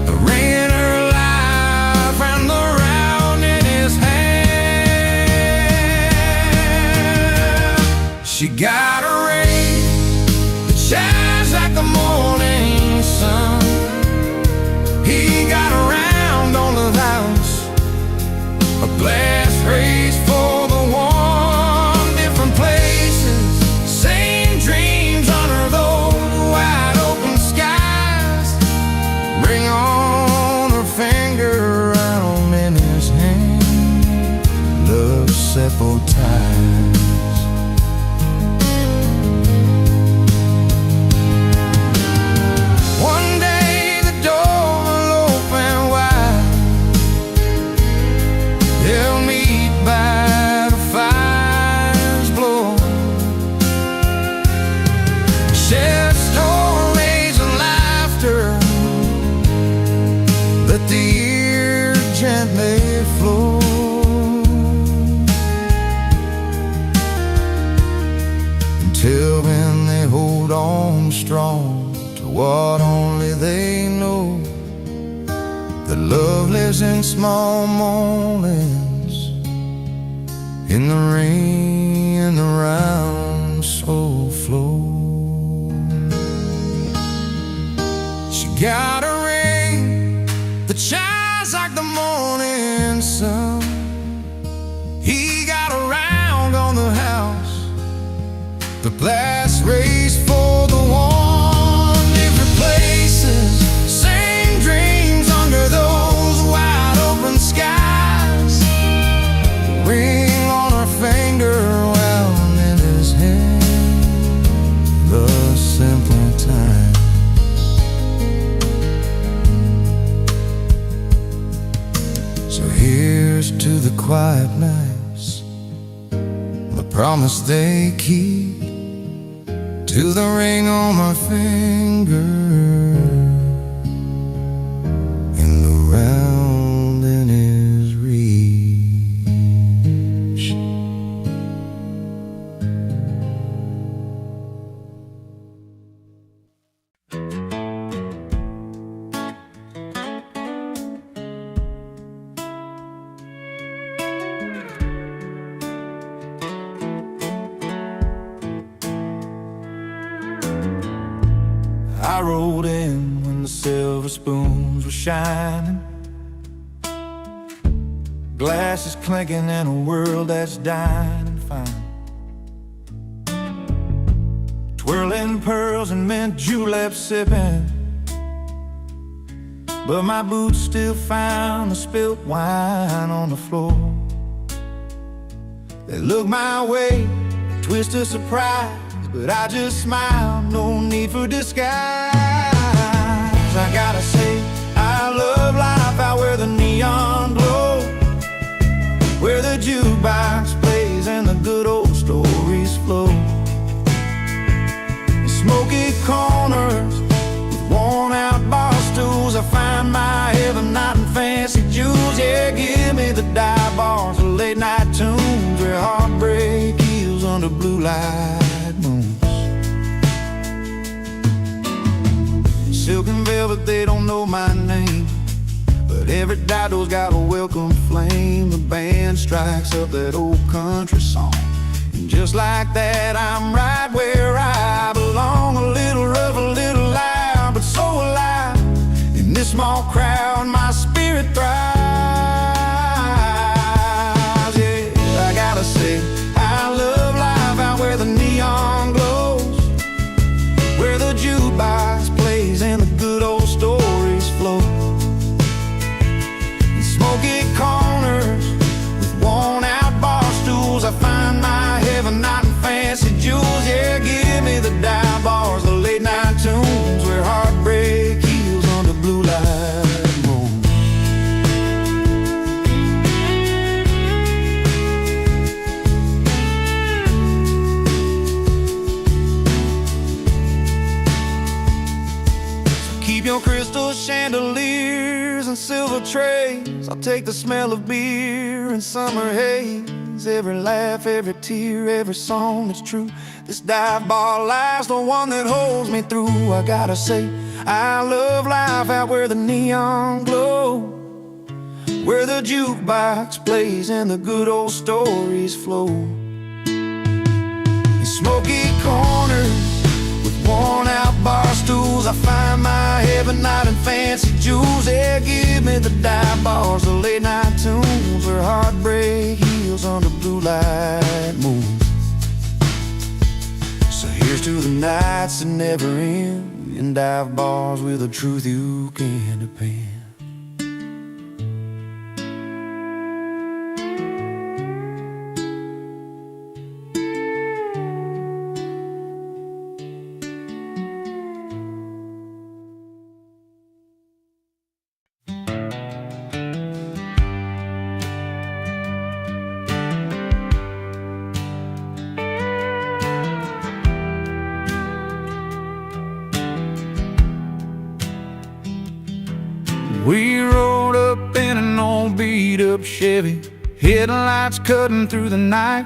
A ring in her life and the round in his hand. She got a ring that shines like the morning sun. He got around on the house, a blast raised for the one. Different places, same dreams under those wide open skies. Ring on her finger, round in his hand, love's simple ties. Till then they hold on strong to what only they know, that love lives in small moments, in the rain and the round slow flow. She got a ring that shines like the morning sun. He got around on the house, the blast raised for the one. Different places, same dreams under those wide open skies. Ring on her finger, wound in his hand, the simple time. So here's to the quiet nights, the promise they keep, to the ring on my finger, and the round in his reach. I rolled in when the silver spoons were shining. glass is clinking in a world that's dying and fine. Twirling pearls and mint julep sipping, but my boots still found the spilt wine on the floor. They look my way, a twist of surprise, but I just smile, no need for disguise. I gotta say, I love life out where the neon glows, where the jukebox plays and the good old stories flow. In smoky corners with worn out bar stools, I find my heaven not in fancy jewels. Yeah, give me the dive bars, the late night tunes, where heartbreak heals under blue light moons. Silk and velvet, they don't know my name, but every dido's got a welcome flame. The band strikes up that old country song, and just like that, I'm right where I belong. A little rough, a little loud, but so alive. In this small crowd, my spirit thrives. Yeah, I gotta say, I love life out where the neon glows, where the jukebox plays and the good old stories flow. In smoky corners with worn out bar stools, I find my heaven not in fancy jewels. Yeah, give me the dive bars, the late night tunes, where heartbreak heals under blue light moons. Keep your crystal chandeliers and silver trays. I'll take the smell of beer and summer haze, every laugh, every tear, every song that's true. This dive bar life's the one that holds me through. I gotta say, I love life out where the neon glow, where the jukebox plays and the good old stories flow. In smoky corners with worn out bar stools, I find my heaven not in fancy jewels. Yeah, give me the dive bars, the late night tunes, where heartbreak heals under blue light moons. So here's to the nights that never end, and dive bars with a truth you can depend. We rode up in an old beat-up Chevy, headlights cutting through the night.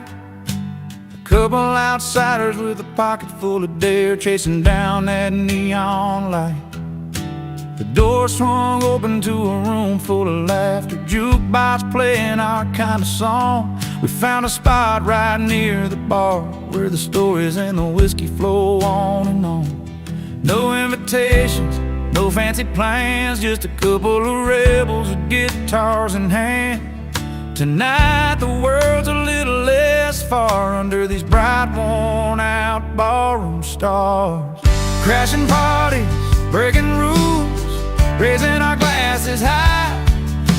A couple outsiders with a pocket full of dare, chasing down that neon light. The door swung open to a room full of laughter, jukebox playing our kind of song. We found a spot right near the bar, where the stories and the whiskey flow on and on. No invitations, no fancy plans, just a couple of rebels with guitars in hand. Tonight the world's a little less far under these bright, worn-out ballroom stars. Crashing parties, breaking rules, raising our glasses high,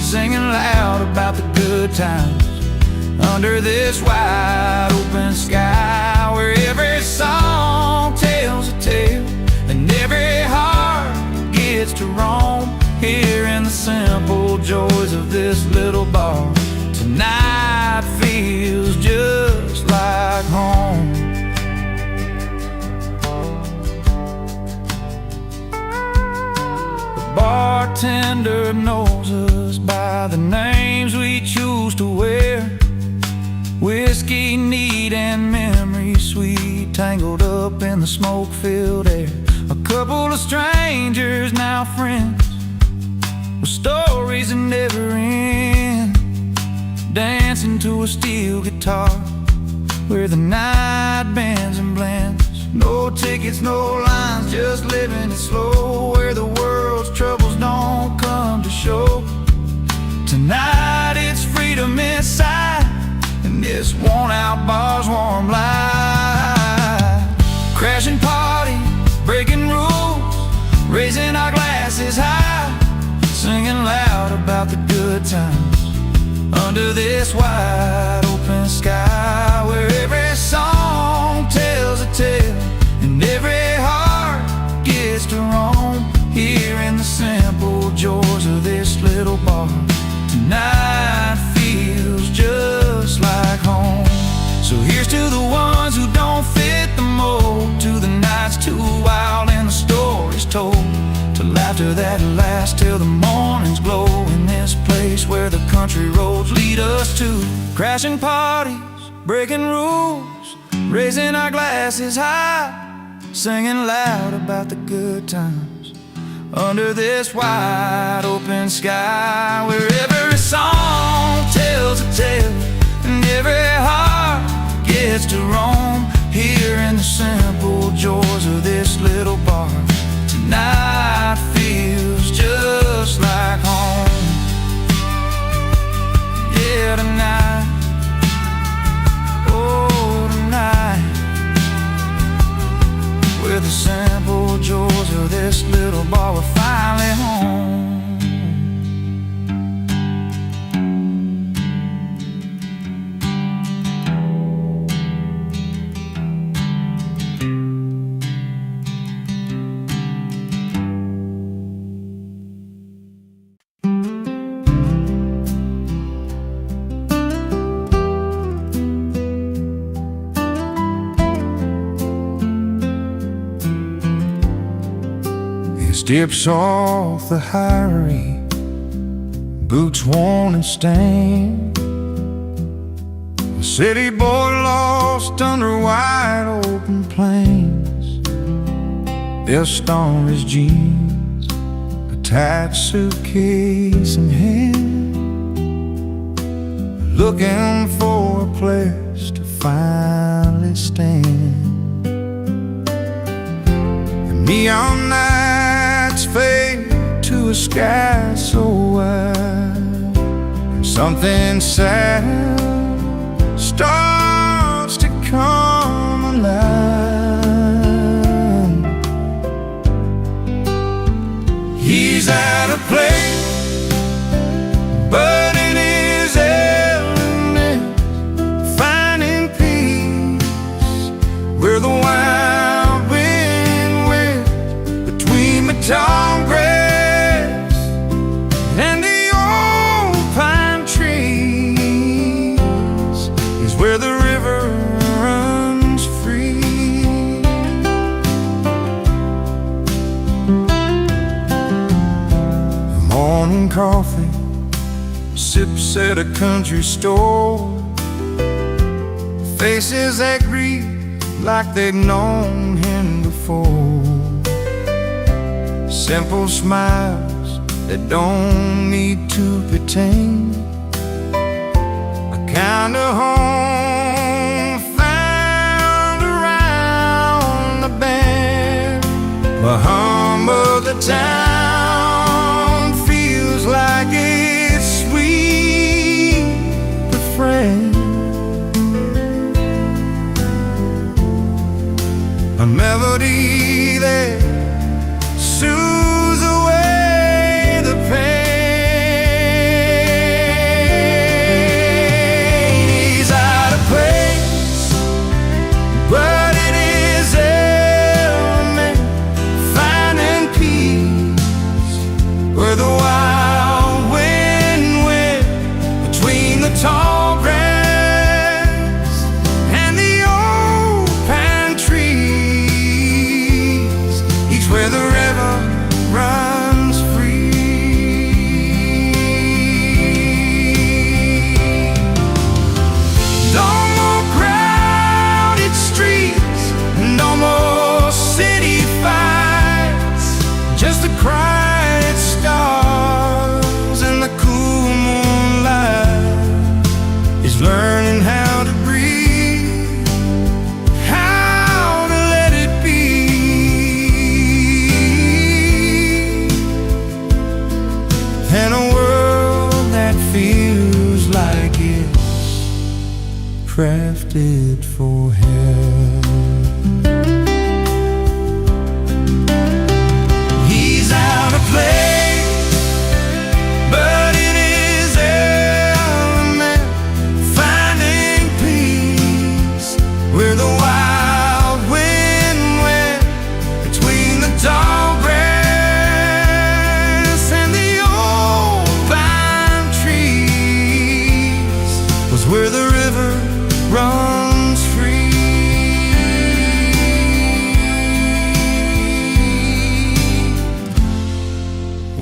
singing loud about the good times under this wide open sky, where every song tells a tale and every heart gets to roam, here in the simple joys of this little bar. Tonight feels just like home. The bartender knows us by the names we choose to wear, whiskey neat and memory sweet, tangled up in the smoke-filled air. A couple of strangers, now friends, with stories that never end, dancing to a steel guitar, where the night bends and blends. No tickets, no lines, just living it slow, where the world's troubles don't come to show. Tonight it's freedom raising our glasses high, singing loud about the good times under this wide open sky, where every song tells a tale and every heart gets to roam, here in the simple joys of this little bar. Tonight feels just like home. So here's to the ones who don't fit the mold, to the nights too wild and the stories told, to laughter that lasts till the morning's glow, in this place where the country roads lead us to. Crashing parties, breaking rules, raising our glasses high, singing loud about the good times under this wide open sky, where every song tells a tale and every heart gets to roam, here in the simple joys of this little bar. Tonight feels just like home. Yeah, tonight, oh tonight, with the simple joys of this little bar, we're finally home. Dips off the highway, boots worn and stained, a city boy lost under wide open plains. They'll storm his jeans, a tight suitcase in hand, looking for a place to finally stand. The neon nights fade to a sky so wide, and something sad starts to come alive. He's at a place, but in his element, finding peace where the wild wind whips between the tall grass and the old pine trees, is where the river runs free. Morning coffee, sips at a country store, faces that greet like they've known him before, simple smiles that don't need to pretend, a kind of home found around the bend. The hum of the town feels like it's sweet befriend, a melody that soothes away the pain. He's out of place, but in his element, finding peace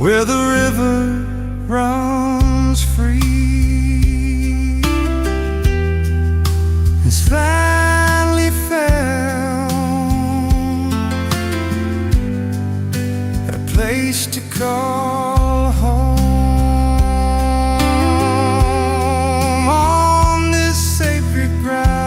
where the river runs free, has finally found a place to call home on this sacred ground.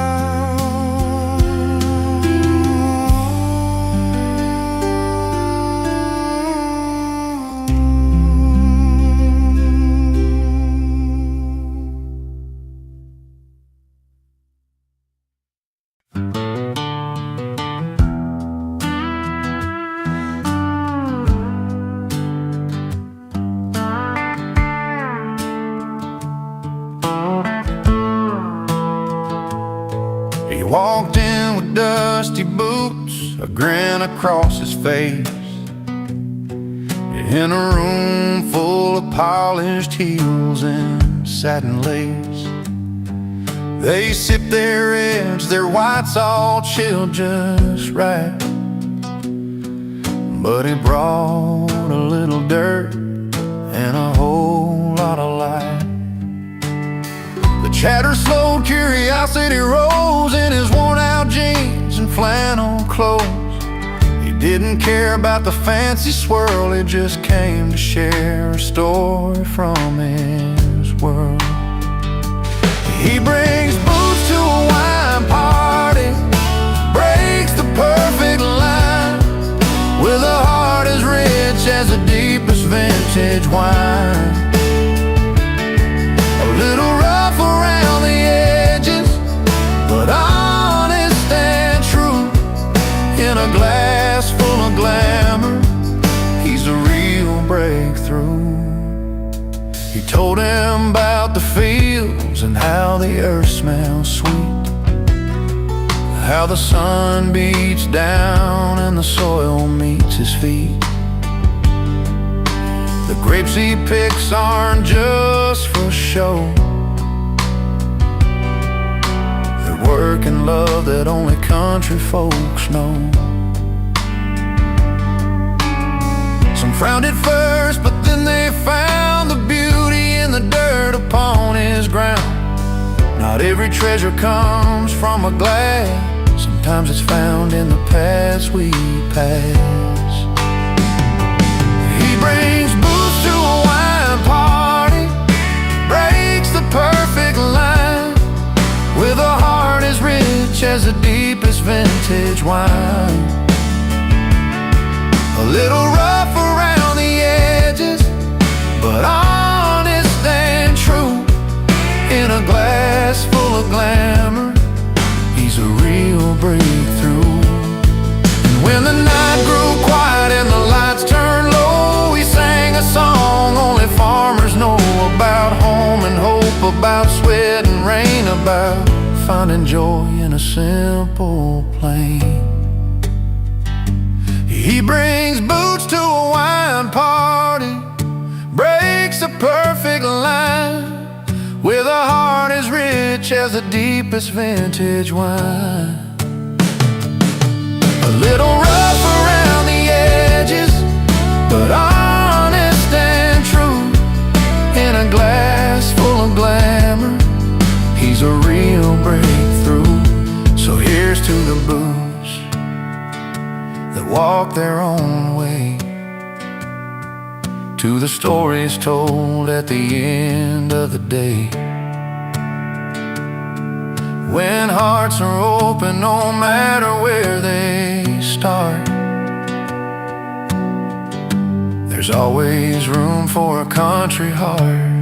He walked in with dusty boots, a grin across his face, in a room full of polished heels and satin lace. They sipped their reds, their whites all chilled just right, but he brought a little dirt and a whole lot of light. The chatter slowed, curiosity rose in his worn-out jeans and flannel clothes. He didn't care about the fancy swirl, he just came to share a story from his world. He brings booze to a wine party, breaks the perfect line, with a heart as rich as the deepest vintage wine. A little rough around the edges, but honest and true. In a glass full of glamour, he's a real breakthrough. He told him about the fields and how the earth smells sweet, how the sun beats down and the soil meets his feet. The grapes he picks aren't just for show, they're work and love that only country folks know. Some frowned at first, but then they found the beauty in the dirt upon his ground. Not every treasure comes from a glass, sometimes it's found in the paths we pass. He brings booze to a wine party, breaks the perfect line, with a heart as rich as the deepest vintage wine. A little rough around the edges, but honest and true. In a glass full of glamour, he's a real breakthrough. And when the night grew quiet and the lights turned low, he sang a song only farmers know, about home and hope, about sweat and rain, about finding joy in a simple plain. He brings boots to a wine party, breaks a perfect line, with a heart as rich as the deepest vintage wine. A little rough around the edges, but honest and true. In a glass full of glamour, he's a real breakthrough. So here's to the boots that walk their own way, to the stories told at the end of the day. When hearts are open, no matter where they start, there's always room for a country heart.